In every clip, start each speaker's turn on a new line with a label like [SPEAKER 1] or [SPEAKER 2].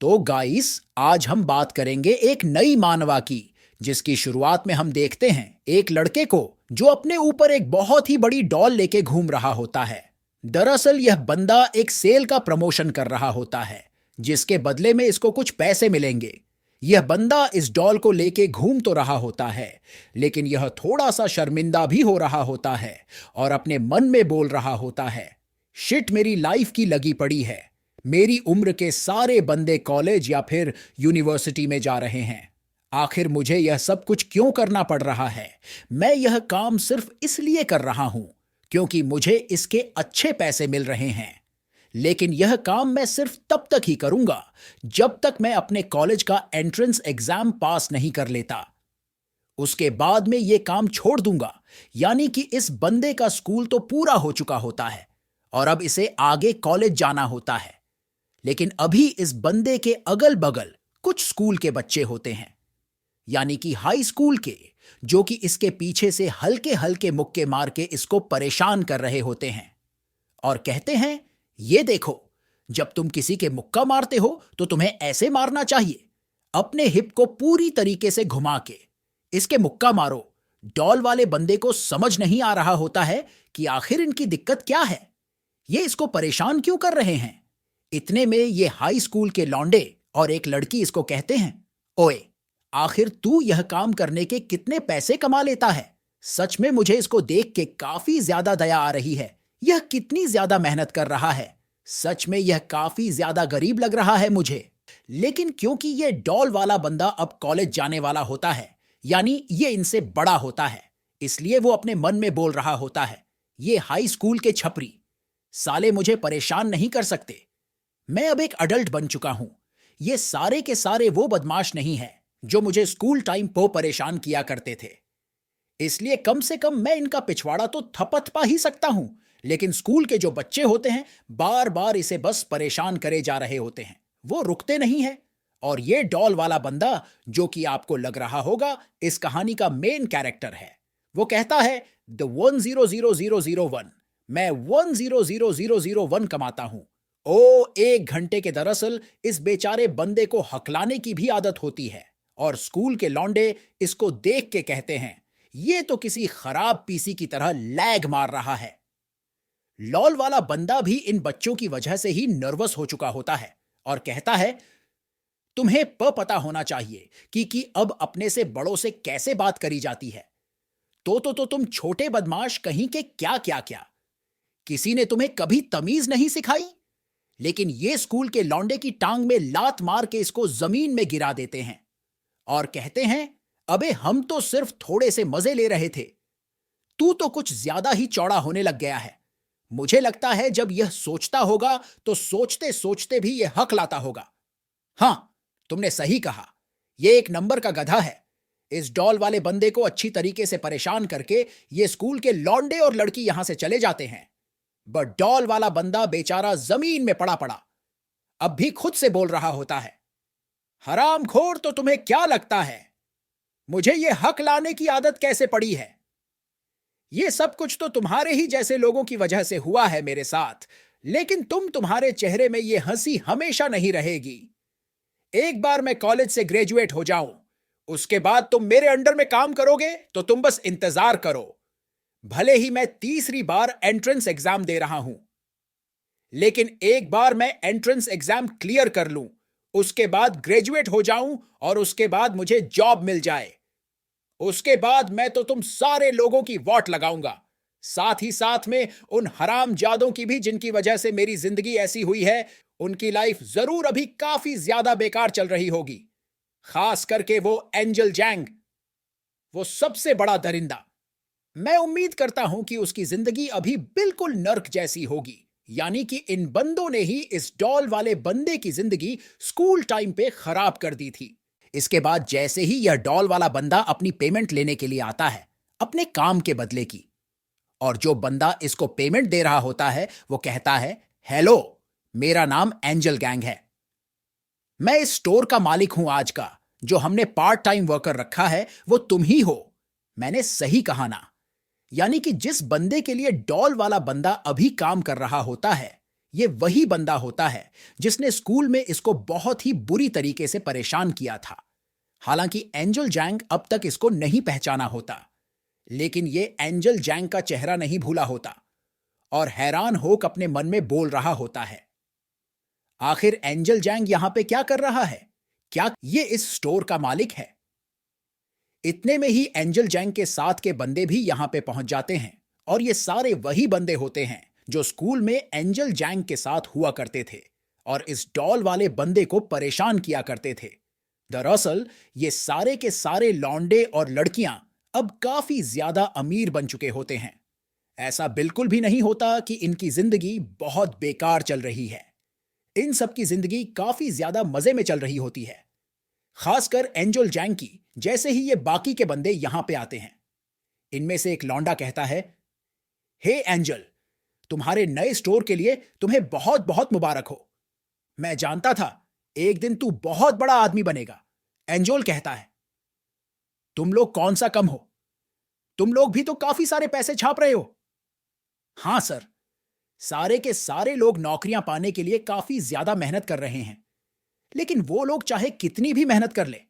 [SPEAKER 1] तो गाइस, आज हम बात करेंगे एक नई मानवा की, जिसकी शुरुआत में हम देखते हैं एक लड़के को जो अपने ऊपर एक बहुत ही बड़ी डॉल लेके घूम रहा होता है। दरअसल यह बंदा एक सेल का प्रमोशन कर रहा होता है, जिसके बदले में इसको कुछ पैसे मिलेंगे। यह बंदा इस डॉल को लेके घूम तो रहा होता है, लेकिन यह थोड़ा सा शर्मिंदा भी हो रहा होता है और अपने मन में बोल रहा होता है, शिट, मेरी लाइफ की लगी पड़ी है। मेरी उम्र के सारे बंदे कॉलेज या फिर यूनिवर्सिटी में जा रहे हैं। आखिर मुझे यह सब कुछ क्यों करना पड़ रहा है? मैं यह काम सिर्फ इसलिए कर रहा हूं क्योंकि मुझे इसके अच्छे पैसे मिल रहे हैं। लेकिन यह काम मैं सिर्फ तब तक ही करूंगा जब तक मैं अपने कॉलेज का एंट्रेंस एग्जाम पास नहीं कर लेता। उसके बाद में यह काम छोड़ दूंगा। यानी कि इस बंदे का स्कूल तो पूरा हो चुका होता है और अब इसे आगे कॉलेज जाना होता है। लेकिन अभी इस बंदे के अगल बगल कुछ स्कूल के बच्चे होते हैं, यानी कि हाई स्कूल के, जो कि इसके पीछे से हल्के हल्के मुक्के मार के इसको परेशान कर रहे होते हैं और कहते हैं, ये देखो, जब तुम किसी के मुक्का मारते हो तो तुम्हें ऐसे मारना चाहिए, अपने हिप को पूरी तरीके से घुमा के इसके मुक्का मारो। डॉल वाले बंदे को समझ नहीं आ रहा होता है कि आखिर इनकी दिक्कत क्या है, ये इसको परेशान क्यों कर रहे हैं। इतने में ये हाई स्कूल के लौंडे और एक लड़की इसको कहते हैं, ओए, आखिर तू यह काम करने के कितने पैसे कमा लेता है? सच में मुझे इसको देख के काफी ज्यादा दया आ रही है। यह कितनी ज्यादा मेहनत कर रहा है। सच में यह काफी ज्यादा गरीब लग रहा है मुझे। लेकिन क्योंकि यह डॉल वाला बंदा अब कॉलेज जाने वाला होता है, यानी ये इनसे बड़ा होता है, इसलिए वो अपने मन में बोल रहा होता है, ये हाई स्कूल के छपरी साले मुझे परेशान नहीं कर सकते। मैं अब एक अडल्ट बन चुका हूं। ये सारे के सारे वो बदमाश नहीं हैं जो मुझे स्कूल टाइम पर परेशान किया करते थे। इसलिए कम से कम मैं इनका पिछवाड़ा तो थपथपा ही सकता हूं। लेकिन स्कूल के जो बच्चे होते हैं बार बार इसे बस परेशान करे जा रहे होते हैं, वो रुकते नहीं हैं। और ये डॉल वाला बंदा, जो कि आपको लग रहा होगा इस कहानी का मेन कैरेक्टर है, वो कहता है, द 100001, मैं 100001 कमाता हूं। ओ, 1 घंटे के। दरअसल इस बेचारे बंदे को हकलाने की भी आदत होती है और स्कूल के लौंडे इसको देख के कहते हैं, ये तो किसी खराब पीसी की तरह लैग मार रहा है। लॉल वाला बंदा भी इन बच्चों की वजह से ही नर्वस हो चुका होता है और कहता है, तुम्हें पता होना चाहिए कि अब अपने से बड़ों से कैसे बात करी जाती है। तो तुम छोटे बदमाश कहीं के क्या क्या क्या, किसी ने तुम्हें कभी तमीज नहीं सिखाई? लेकिन ये स्कूल के लौंडे की टांग में लात मार के इसको जमीन में गिरा देते हैं और कहते हैं, अबे हम तो सिर्फ थोड़े से मजे ले रहे थे, तू तो कुछ ज्यादा ही चौड़ा होने लग गया है। मुझे लगता है जब यह सोचता होगा तो सोचते सोचते भी यह हक लाता होगा। हां, तुमने सही कहा, यह एक नंबर का गधा है। इस डॉल वाले बंदे को अच्छी तरीके से परेशान करके ये स्कूल के लौंडे और लड़की यहां से चले जाते हैं, बट डॉल वाला बंदा बेचारा जमीन में पड़ा पड़ा अब भी खुद से बोल रहा होता है, हरामखोर, तो तुम्हें क्या लगता है मुझे यह हक लाने की आदत कैसे पड़ी है? ये सब कुछ तो तुम्हारे ही जैसे लोगों की वजह से हुआ है मेरे साथ। लेकिन तुम्हारे चेहरे में ये हंसी हमेशा नहीं रहेगी। एक बार मैं कॉलेज से ग्रेजुएट हो जाऊं, उसके बाद तुम मेरे अंडर में काम करोगे तो तुम बस इंतजार करो। भले ही मैं तीसरी बार एंट्रेंस एग्जाम दे रहा हूं, लेकिन एक बार मैं एंट्रेंस एग्जाम क्लियर कर लूं, उसके बाद ग्रेजुएट हो जाऊं और उसके बाद मुझे जॉब मिल जाए, उसके बाद मैं तो तुम सारे लोगों की वॉट लगाऊंगा, साथ ही साथ में उन हरामजादों की भी जिनकी वजह से मेरी जिंदगी ऐसी हुई है। उनकी लाइफ जरूर अभी काफी ज्यादा बेकार चल रही होगी, खास करके वो एंजल जैंग, वो सबसे बड़ा दरिंदा। मैं उम्मीद करता हूं कि उसकी जिंदगी अभी बिल्कुल नर्क जैसी होगी। यानी कि इन बंदों ने ही इस डॉल वाले बंदे की जिंदगी स्कूल टाइम पे खराब कर दी थी। इसके बाद जैसे ही यह डॉल वाला बंदा अपनी पेमेंट लेने के लिए आता है, अपने काम के बदले की, और जो बंदा इसको पेमेंट दे रहा होता है वो कहता है, हेलो, मेरा नाम एंजल गैंग है, मैं इस स्टोर का मालिक हूं आज का, जो हमने पार्ट टाइम वर्कर रखा है वो तुम ही हो। मैंने सही कहा ना? यानी कि जिस बंदे के लिए डॉल वाला बंदा अभी काम कर रहा होता है, ये वही बंदा होता है जिसने स्कूल में इसको बहुत ही बुरी तरीके से परेशान किया था। हालांकि एंजल जैंग अब तक इसको नहीं पहचाना होता, लेकिन ये एंजल जैंग का चेहरा नहीं भूला होता और हैरान होकर अपने मन में बोल रहा होता है, आखिर एंजल जैंग यहां पे क्या कर रहा है? क्या ये इस स्टोर का मालिक है? इतने में ही एंजल जैंग के साथ के बंदे भी यहां पे पहुंच जाते हैं और ये सारे वही बंदे होते हैं जो स्कूल में एंजल जैंग के साथ हुआ करते थे और इस डॉल वाले बंदे को परेशान किया करते थे। दरअसल ये सारे के सारे लौंडे और लड़कियां अब काफी ज्यादा अमीर बन चुके होते हैं। ऐसा बिल्कुल भी नहीं होता कि इनकी जिंदगी बहुत बेकार चल रही है। इन सब की जिंदगी काफी ज्यादा मजे में चल रही होती है, खासकर एंजल जैंग की। जैसे ही ये बाकी के बंदे यहां पे आते हैं, इनमें से एक लौंडा कहता है, हे एंजल, तुम्हारे नए स्टोर के लिए तुम्हें बहुत बहुत मुबारक हो। मैं जानता था एक दिन तू बहुत बड़ा आदमी बनेगा। एंजल कहता है, तुम लोग कौन सा कम हो? तुम लोग भी तो काफी सारे पैसे छाप रहे हो। हां सर, सारे के सारे लोग नौकरियां पाने के लिए काफी ज्यादा मेहनत कर रहे हैं, लेकिन वो लोग चाहे कितनी भी मेहनत कर ले,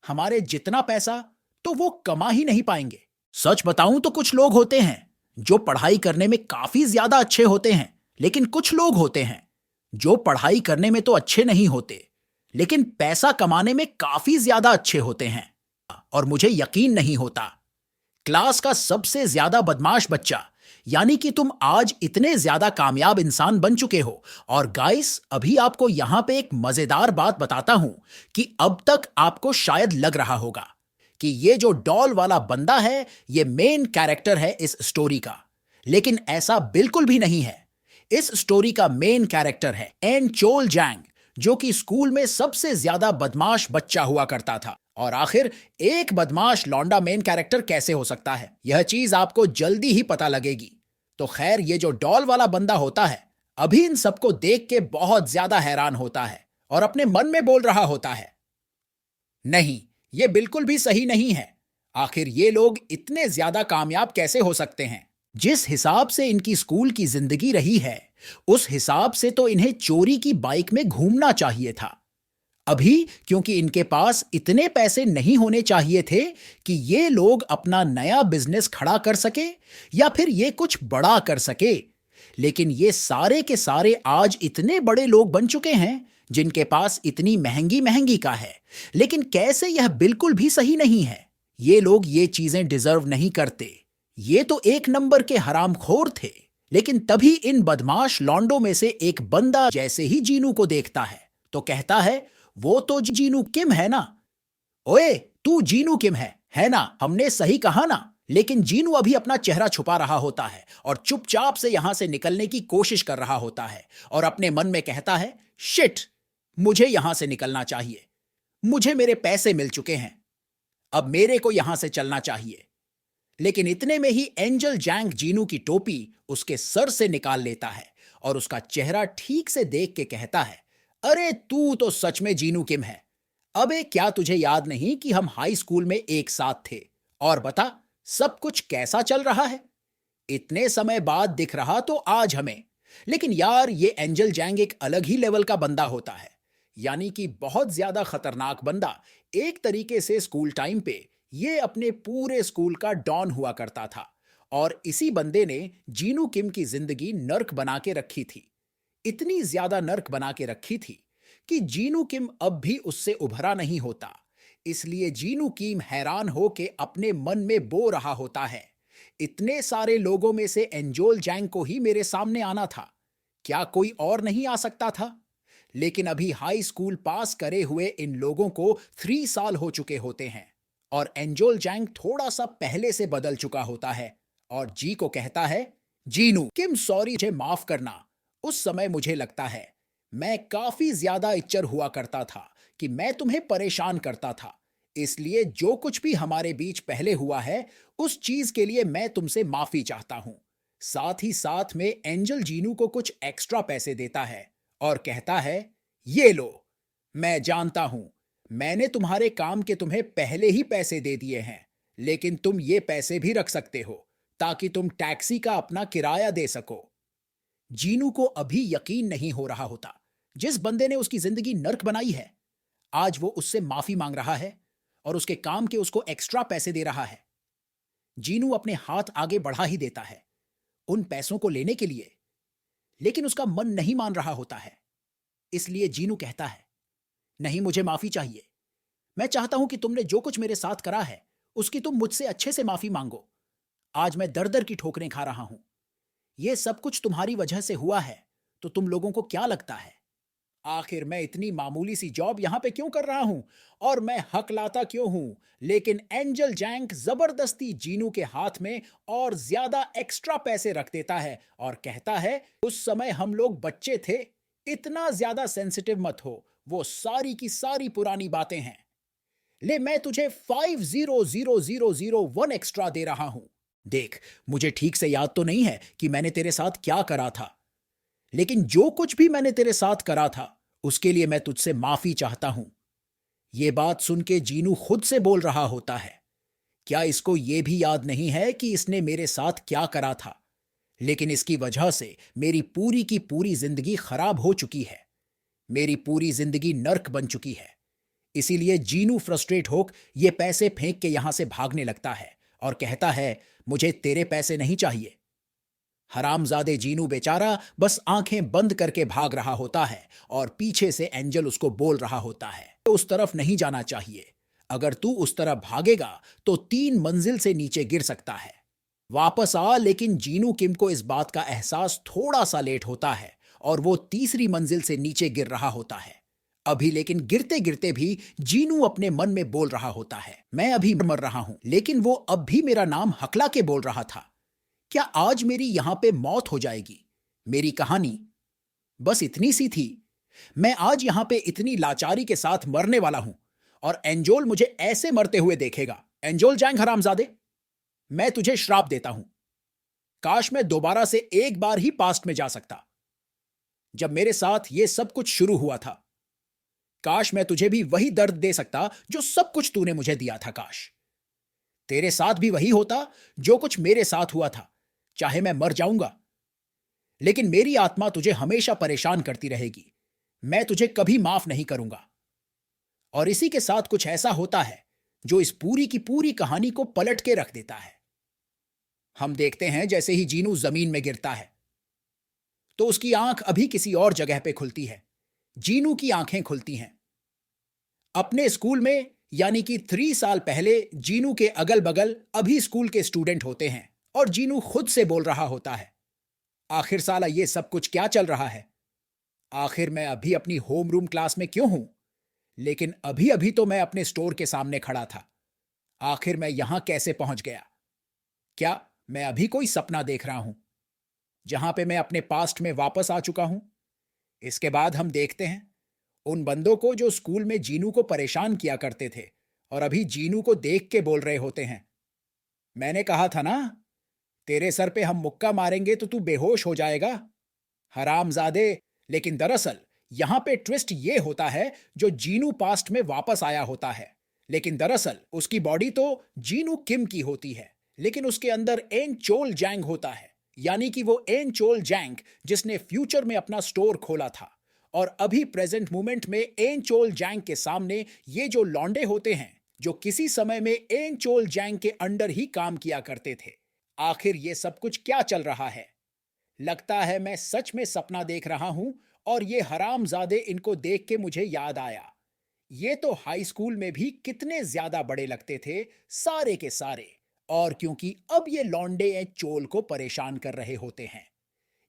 [SPEAKER 1] हमारे जितना पैसा तो वो कमा ही नहीं पाएंगे। सच बताऊं तो कुछ लोग होते हैं जो पढ़ाई करने में काफी ज्यादा अच्छे होते हैं, लेकिन कुछ लोग होते हैं जो पढ़ाई करने में तो अच्छे नहीं होते, लेकिन पैसा कमाने में काफी ज्यादा अच्छे होते हैं। और मुझे यकीन नहीं होता, क्लास का सबसे ज्यादा बदमाश बच्चा, यानी कि तुम आज इतने ज्यादा कामयाब इंसान बन चुके हो। और गाइस, अभी आपको यहां पे एक मजेदार बात बताता हूं कि अब तक आपको शायद लग रहा होगा कि ये जो डॉल वाला बंदा है ये मेन कैरेक्टर है इस स्टोरी का, लेकिन ऐसा बिल्कुल भी नहीं है। इस स्टोरी का मेन कैरेक्टर है एंचोल जैंग, जो कि स्कूल में सबसे ज्यादा बदमाश बच्चा हुआ करता था। और आखिर एक बदमाश लौंडा मेन कैरेक्टर कैसे हो सकता है, यह चीज आपको जल्दी ही पता लगेगी। तो खैर, ये जो डॉल वाला बंदा होता है अभी इन सबको देख के बहुत ज्यादा हैरान होता है और अपने मन में बोल रहा होता है, नहीं, ये बिल्कुल भी सही नहीं है। आखिर ये लोग इतने ज्यादा कामयाब कैसे हो सकते हैं? जिस हिसाब से इनकी स्कूल की जिंदगी रही है, उस हिसाब से तो इन्हें चोरी की बाइक में घूमना चाहिए था। अभी क्योंकि इनके पास इतने पैसे नहीं होने चाहिए थे कि ये लोग अपना नया बिजनेस खड़ा कर सके या फिर ये कुछ बड़ा कर सके, लेकिन ये सारे के सारे आज इतने बड़े लोग बन चुके हैं जिनके पास इतनी महंगी महंगी का है। लेकिन कैसे, यह बिल्कुल भी सही नहीं है। ये लोग ये चीजें डिजर्व नहीं करते। ये तो एक नंबर के हरामखोर थे। लेकिन तभी इन बदमाश लॉन्डो में से एक बंदा जैसे ही जीनू को देखता है तो कहता है, वो तो जीनू किम है ना। ओए, तू जीनू किम है ना? हमने सही कहा ना? लेकिन जीनू अभी अपना चेहरा छुपा रहा होता है और चुपचाप से यहां से निकलने की कोशिश कर रहा होता है और अपने मन में कहता है, शिट, मुझे यहां से निकलना चाहिए। मुझे मेरे पैसे मिल चुके हैं, अब मेरे को यहां से चलना चाहिए। लेकिन इतने में ही एंजल जैंग जीनू की टोपी उसके सर से निकाल लेता है और उसका चेहरा ठीक से देख के कहता है, अरे तू तो सच में जीनू किम है। अबे, क्या तुझे याद नहीं कि हम हाई स्कूल में एक साथ थे? और बता, सब कुछ कैसा चल रहा है? इतने समय बाद दिख रहा तो आज हमें। लेकिन यार, ये एंजल जैंग एक अलग ही लेवल का बंदा होता है, यानी कि बहुत ज्यादा खतरनाक बंदा। एक तरीके से स्कूल टाइम पे ये अपने पूरे स्कूल का डॉन हुआ करता था और इसी बंदे ने जीनू किम की जिंदगी नर्क बना के रखी थी। इतनी ज्यादा नर्क बना के रखी थी कि जीनू किम अब भी उससे उभरा नहीं होता। इसलिए जीनू किम हैरान हो के अपने मन में बो रहा होता है, इतने सारे लोगों में से एंजोल जैंग को ही मेरे सामने आना था, क्या कोई और नहीं आ सकता था? लेकिन अभी हाई स्कूल पास करे हुए इन लोगों को 3 साल हो चुके होते हैं और एंजोल जैंग थोड़ा सा पहले से बदल चुका होता है और जी को कहता है, जीनू किम सॉरी, मुझे माफ करना। उस समय मुझे लगता है मैं काफी ज्यादा इच्चर हुआ करता था कि मैं तुम्हें परेशान करता था, इसलिए जो कुछ भी हमारे बीच पहले हुआ है उस चीज के लिए मैं तुमसे माफी चाहता हूं। साथ ही साथ में एंजल जीनू को कुछ एक्स्ट्रा पैसे देता है और कहता है, ये लो, मैं जानता हूं मैंने तुम्हारे काम के तुम्हें पहले ही पैसे दे दिए हैं, लेकिन तुम ये पैसे भी रख सकते हो ताकि तुम टैक्सी का अपना किराया दे सको। जीनू को अभी यकीन नहीं हो रहा होता। जिस बंदे ने उसकी जिंदगी नर्क बनाई है, आज वो उससे माफी मांग रहा है और उसके काम के उसको एक्स्ट्रा पैसे दे रहा है। जीनू अपने हाथ आगे बढ़ा ही देता है उन पैसों को लेने के लिए, लेकिन उसका मन नहीं मान रहा होता है। इसलिए जीनू कहता है, नहीं, मुझे माफी चाहिए। मैं चाहता हूं कि तुमने जो कुछ मेरे साथ करा है उसकी तुम मुझसे अच्छे से माफी मांगो। आज मैं दर दर की ठोकरें खा रहा हूं। यह सब कुछ तुम्हारी वजह से हुआ है, तो तुम लोगों को क्या लगता है आखिर मैं इतनी मामूली सी जॉब यहां पे क्यों कर रहा हूं, और मैं हकलाता क्यों हूं? लेकिन एंजल जैंक जबरदस्ती जीनू के हाथ में और ज्यादा एक्स्ट्रा पैसे रख देता है और कहता है, उस समय हम लोग बच्चे थे, इतना ज्यादा सेंसिटिव मत हो, वो सारी की सारी पुरानी बातें हैं। ले, मैं तुझे 50,000,001 एक्स्ट्रा दे रहा हूं। देख, मुझे ठीक से याद तो नहीं है कि मैंने तेरे साथ क्या करा था, लेकिन जो कुछ भी मैंने तेरे साथ करा था उसके लिए मैं तुझसे माफी चाहता हूं। यह बात सुन के जीनू खुद से बोल रहा होता है, क्या इसको यह भी याद नहीं है कि इसने मेरे साथ क्या करा था? लेकिन इसकी वजह से मेरी पूरी की पूरी जिंदगी खराब हो चुकी है। मेरी पूरी जिंदगी नर्क बन चुकी है। इसीलिए जीनू फ्रस्ट्रेट होकर ये पैसे फेंक के यहां से भागने लगता है और कहता है, मुझे तेरे पैसे नहीं चाहिए। हरामजादे जीनू बेचारा बस आंखें बंद करके भाग रहा होता है और पीछे से एंजल उसको बोल रहा होता है, तो उस तरफ नहीं जाना चाहिए। अगर तू उस तरफ भागेगा तो 3 मंजिल से नीचे गिर सकता है। वापस आ। लेकिन जीनू किम को इस बात का एहसास थोड़ा सा लेट होता है और वो तीसरी मंजिल से नीचे गिर रहा होता है अभी। लेकिन गिरते गिरते भी जीनू अपने मन में बोल रहा होता है, मैं अभी मर रहा हूं, लेकिन वो अब भी मेरा नाम हकला के बोल रहा था। क्या आज मेरी यहां पे मौत हो जाएगी? मेरी कहानी बस इतनी सी थी। मैं आज यहां पे इतनी लाचारी के साथ मरने वाला हूं और एंजोल मुझे ऐसे मरते हुए देखेगा। एंजोल जैंग हरामजादे, मैं तुझे श्राप देता हूं। काश मैं दोबारा से एक बार ही पास्ट में जा सकता, जब मेरे साथ ये सब कुछ शुरू हुआ था। काश मैं तुझे भी वही दर्द दे सकता जो सब कुछ तूने मुझे दिया था। काश तेरे साथ भी वही होता जो कुछ मेरे साथ हुआ था। चाहे मैं मर जाऊंगा, लेकिन मेरी आत्मा तुझे हमेशा परेशान करती रहेगी। मैं तुझे कभी माफ नहीं करूंगा। और इसी के साथ कुछ ऐसा होता है जो इस पूरी की पूरी कहानी को पलट के रख देता है। हम देखते हैं जैसे ही जीनू जमीन में गिरता है तो उसकी आंख अभी किसी और जगह पे खुलती है। जीनू की आंखें खुलती हैं। अपने स्कूल में, यानी कि 3 साल पहले, जीनू के अगल बगल अभी स्कूल के स्टूडेंट होते हैं और जीनू खुद से बोल रहा होता है, आखिर साला ये सब कुछ क्या चल रहा है? आखिर मैं अभी अपनी होम रूम क्लास में क्यों हूं? लेकिन अभी अभी तो मैं अपने स्टोर के सामने खड़ा था। आखिर मैं यहां कैसे पहुंच गया? क्या मैं अभी कोई सपना देख रहा हूं जहां पे मैं अपने पास्ट में वापस आ चुका हूं? इसके बाद हम देखते हैं उन बंदों को जो स्कूल में जीनू को परेशान किया करते थे और अभी जीनू को देख के बोल रहे होते हैं, मैंने कहा था ना, तेरे सर पे हम मुक्का मारेंगे तो तू बेहोश हो जाएगा, हरामजादे। लेकिन दरअसल यहां पे ट्विस्ट ये होता है, जो जीनू पास्ट में वापस आया होता है, लेकिन दरअसल उसकी बॉडी तो जीनू किम की होती है, लेकिन उसके अंदर एन चोल जैंग होता है, यानी कि वो एन चोल जैंग जिसने फ्यूचर में अपना स्टोर खोला था। और अभी प्रेजेंट मोमेंट में एन चोल जैंग के सामने ये जो लौंडे होते हैं, जो किसी समय में एन चोल जैंग के अंडर ही काम किया करते थे। आखिर ये सब कुछ क्या चल रहा है? लगता है मैं सच में सपना देख रहा हूं और ये हरामजादे इनको देख के मुझे याद आया। ये तो हाई स्कूल में भी कितने ज्यादा बड़े लगते थे, सारे के सारे। और क्योंकि अब ये लौंडे एन चोल को परेशान कर रहे होते हैं,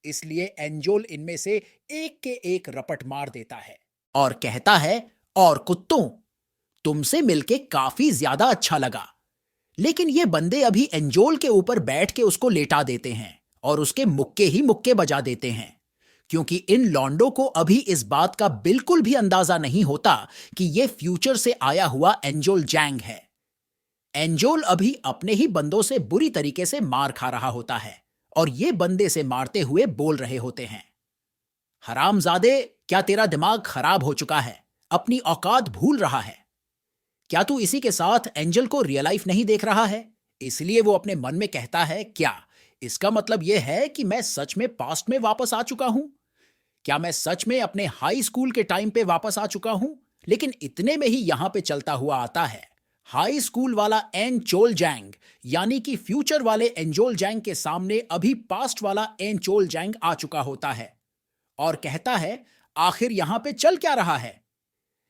[SPEAKER 1] इसलिए एंजोल इनमें से एक के एक रपट मार देता है और कहता है, और कुत्तों, तुमसे मिलके काफी ज्यादा अच्छा लगा। लेकिन ये बंदे अभी एंजोल के ऊपर बैठ के उसको लेटा देते हैं और उसके मुक्के ही मुक्के बजा देते हैं, क्योंकि इन लॉन्डो को अभी इस बात का बिल्कुल भी अंदाजा नहीं होता कि ये फ्यूचर से आया हुआ एंजोल जैंग है। एंजोल अभी अपने ही बंदों से बुरी तरीके से मार खा रहा होता है और ये बंदे से मारते हुए बोल रहे होते हैं, हरामजादे, क्या तेरा दिमाग खराब हो चुका है? अपनी औकात भूल रहा है? क्या तू इसी के साथ एंजल को रियल लाइफ नहीं देख रहा है? इसलिए वो अपने मन में कहता है, क्या इसका मतलब यह है कि मैं सच में पास्ट में वापस आ चुका हूं। क्या मैं सच में अपने हाई स्कूल के टाइम पे वापस आ चुका हूं? लेकिन इतने में ही यहां पे चलता हुआ आता है हाई स्कूल वाला एन चोल जैंग, यानी कि फ्यूचर वाले एंजोल जैंग के सामने अभी पास्ट वाला एन चोल जैंग आ चुका होता है और कहता है, आखिर यहां पे चल क्या रहा है?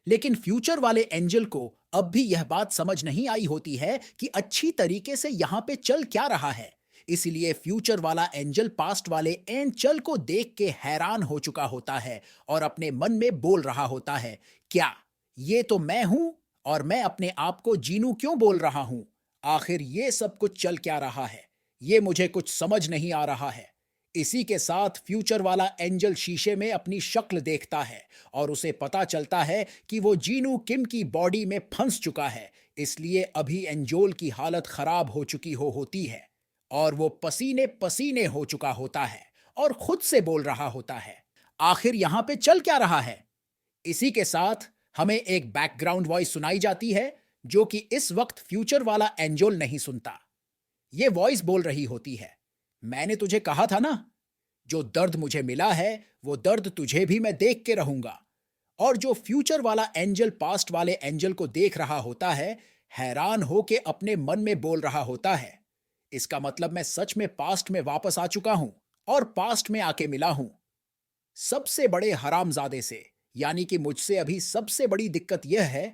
[SPEAKER 1] लेकिन फ्यूचर वाले एंजल को अब भी यह बात समझ नहीं आई होती है कि अच्छी तरीके से यहां पे चल क्या रहा है। इसलिए फ्यूचर वाला एंजल पास्ट वाले एंजल को देख के हैरान हो चुका होता है और अपने मन में बोल रहा होता है, क्या ये तो मैं हूं? और मैं अपने आप को जीनू क्यों बोल रहा हूं? आखिर ये सब कुछ चल क्या रहा है? ये मुझे कुछ समझ नहीं आ रहा है। इसी के साथ फ्यूचर वाला एंजल शीशे में अपनी शक्ल देखता है और उसे पता चलता है कि वो जीनू किम की बॉडी में फंस चुका है। इसलिए अभी एंजोल की हालत खराब हो चुकी होती है और वो पसीने पसीने हो चुका होता है और खुद से बोल रहा होता है, आखिर यहां पे चल क्या रहा है? इसी के साथ हमें एक बैकग्राउंड वॉइस सुनाई जाती है जो कि इस वक्त फ्यूचर वाला एंजोल नहीं सुनता। ये वॉइस बोल रही होती है, मैंने तुझे कहा था ना, जो दर्द मुझे मिला है वो दर्द तुझे भी मैं देख के रहूंगा। और जो फ्यूचर वाला एंजल पास्ट वाले एंजल को देख रहा होता है, हैरान हो के अपने मन में बोल रहा होता है, इसका मतलब मैं सच में पास्ट में वापस आ चुका हूं और पास्ट में आके मिला हूं सबसे बड़े हरामजादे से। यानी कि मुझसे अभी सबसे बड़ी दिक्कत यह है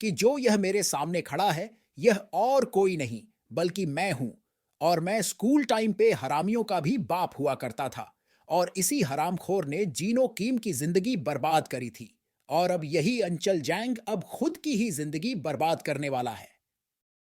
[SPEAKER 1] कि जो यह मेरे सामने खड़ा है यह और कोई नहीं बल्कि मैं हूं। और मैं स्कूल टाइम पे हरामियों का भी बाप हुआ करता था और इसी हरामखोर ने जीनो कीम की जिंदगी बर्बाद करी थी और अब यही अंचल जैंग अब खुद की ही जिंदगी बर्बाद करने वाला है।